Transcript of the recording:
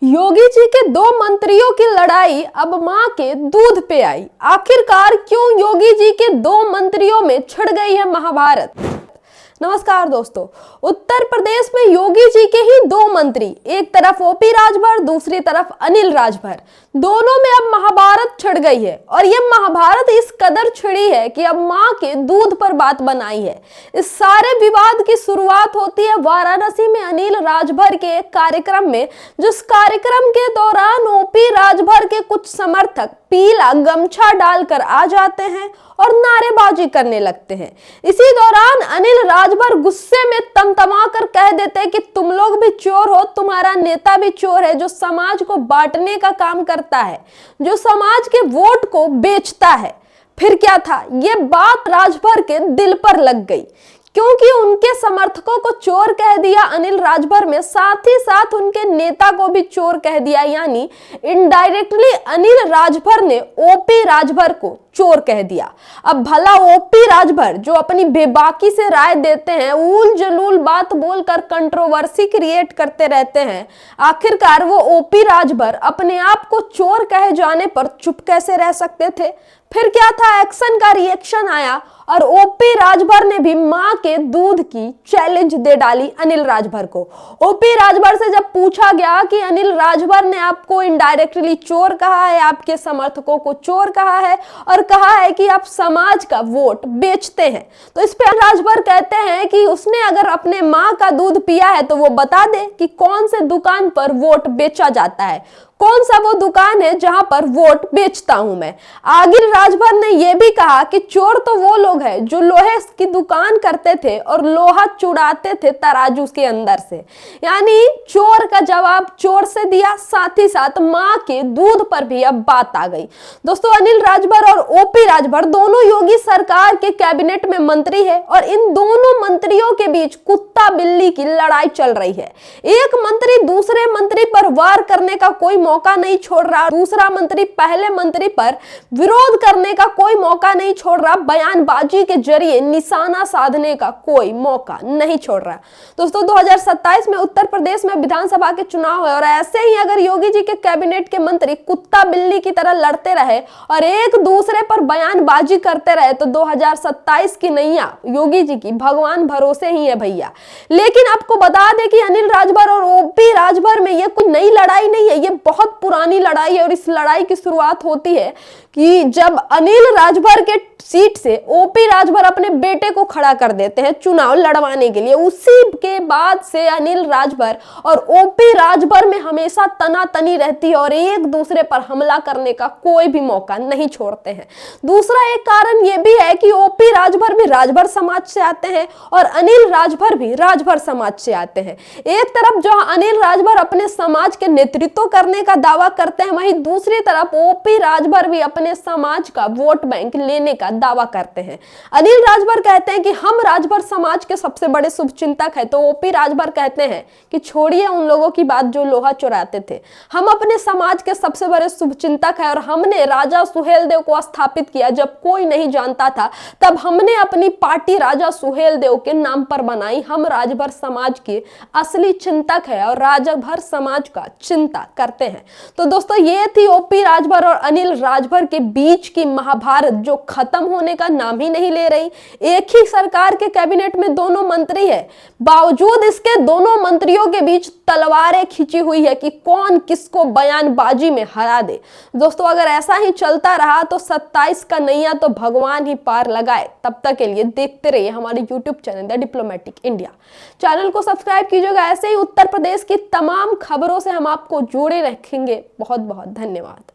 योगी जी के दो मंत्रियों की लड़ाई अब मां के दूध पे आई। आखिरकार क्यों योगी जी के दो मंत्रियों में छिड़ गई है महाभारत। नमस्कार दोस्तों, उत्तर प्रदेश में योगी जी के ही दो मंत्री, एक तरफ ओपी राजभर, दूसरी तरफ अनिल राजभर, दोनों में अब महाभारत छिड़ गई है। और ये महाभारत इस कदर छिड़ी है कि अब मां के दूध पर बात बनाई है। इस सारे विवाद की शुरुआत होती है वाराणसी में अनिल राजभर के एक कार्यक्रम में, जिस कार्यक्रम के दौरान ओपी राजभर के कुछ समर्थक पीला गमछा डालकर आ जाते हैं और नारेबाजी करने लगते हैं। इसी दौरान अनिल राजभर गुस्से में तमतमा कर कह देते हैं कि तुम लोग भी चोर हो, तुम्हारा नेता भी चोर है जो समाज को बांटने का काम करता है, जो समाज के वोट को बेचता है। फिर क्या था, ये बात राजभर के दिल पर लग गई, क्योंकि उनके समर्थकों को चोर कह दिया अनिल राजभर में, साथ ही साथ उनके नेता को भी चोर कह दिया, यानी इनडायरेक्टली अनिल राजभर ने ओपी राजभर को चोर कह दिया। अब भला ओपी राजभर जो अपनी बेबाकी से राय देते हैं, ऊल जलूल बात बोलकर कंट्रोवर्सी क्रिएट करते रहते हैं, आखिरकार वो ओपी राजभर अपने आप को चोर कहे जाने पर चुप कैसे रह सकते थे। फिर क्या था, एक्शन का रिएक्शन आया और ओपी राजभर ने भी मां के दूध की चैलेंज दे डाली अनिल राजभर को। ओपी राजभर से जब पूछा गया कि अनिल राजभर ने आपको इनडायरेक्टली चोर कहा है, आपके समर्थकों को चोर कहा है और कहा है कि आप समाज का वोट बेचते हैं, तो इस पे राजभर कहते हैं कि उसने अगर अपने मां का दूध पिया है तो वो बता दे कि कौन से दुकान पर वोट बेचा जाता है, कौन सा वो दुकान है जहां पर वोट बेचता हूं मैं। आगे राजभर ने यह भी कहा कि चोर तो वो लोग हैं जो लोहे की दुकान करते थे और लोहा चुराते थे तराजू के अंदर से, यानी चोर का जवाब चोर से दिया, साथ ही साथ मां के दूध पर भी अब बात आ गई। दोस्तों, अनिल राजभर और ओपी राजभर दोनों योगी सरकार के कैबिनेट में मंत्री है और इन दोनों मंत्रियों के बीच कुत्ता बिल्ली की लड़ाई चल रही है। एक मंत्री दूसरे मंत्री पर वार करने का कोई मौका नहीं छोड़ रहा, दूसरा मंत्री पहले मंत्री पर विरोध करने का कोई मौका नहीं छोड़ रहा, बयानबाजी के जरिए निशाना साधने का कोई मौका नहीं छोड़ रहा। दोस्तों, 2027 में उत्तर प्रदेश में विधानसभा के चुनाव है और ऐसे ही अगर योगी जी के कैबिनेट के मंत्री कुत्ता बिल्ली की तरह लड़ते रहे और एक दूसरे पर बयानबाजी करते रहे तो 2027 की नैया योगी जी की भगवान भरोसे ही है भैया। लेकिन आपको बता दें कि अनिल राजभर और ओपी राजभर में यह कोई नई लड़ाई नहीं है, यह बहुत पुरानी लड़ाई है। और इस लड़ाई की शुरुआत होती है कि जब अनिल राजभर के सीट से ओपी राजभर अपने बेटे को खड़ा कर देते हैं चुनाव लड़वाने के लिए। उसी के बाद से अनिल राजभर और ओपी राजभर में हमेशा तनातनी रहती है और एक दूसरे पर हमला करने का कोई भी मौका नहीं छोड़ते हैं। दूसरा एक कारण यह भी है कि ओपी राजभर भी राजभर समाज से आते हैं और अनिल राजभर भी राजभर समाज से आते हैं। एक तरफ जहां अनिल राजभर अपने समाज के नेतृत्व करने का दावा करते हैं, वहीं दूसरी तरफ ओपी राजभर भी अपने समाज का वोट बैंक लेने का दावा करते हैं। अनिल राजभर कहते हैं कि हम राजभर समाज के सबसे बड़े शुभचिंतक हैं, तो ओपी राजभर कहते हैं कि छोड़िए उन लोगों की बात जो लोहा चुराते थे, हम अपने समाज के सबसे बड़े शुभचिंतक हैं और हमने राजा सुहेलदेव को स्थापित किया। जब कोई नहीं जानता था तब हमने अपनी पार्टी राजा सुहेलदेव के नाम पर बनाई। हम राजभर समाज के असली चिंतक है और राजभर समाज का चिंता करते हैं। तो दोस्तों, ये थी ओपी राजभर और अनिल राजभर के बीच की महाभारत जो खत्म होने का नाम ही नहीं ले रही। एक ही सरकार के कैबिनेट में दोनों मंत्री है, बावजूद इसके दोनों मंत्रियों के बीच तलवारें खींची हुई है कि कौन किसको बयानबाजी में हरा दे। दोस्तों, अगर ऐसा ही चलता रहा तो 27 का नैया तो भगवान ही पार लगाए। तब तक के लिए देखते रहिए हमारे YouTube channel the diplomatic India. Channel को सब्सक्राइब कीजिएगा। ऐसे ही उत्तर प्रदेश की तमाम खबरों से हम आपको जोड़े रखेंगे। बहुत बहुत धन्यवाद।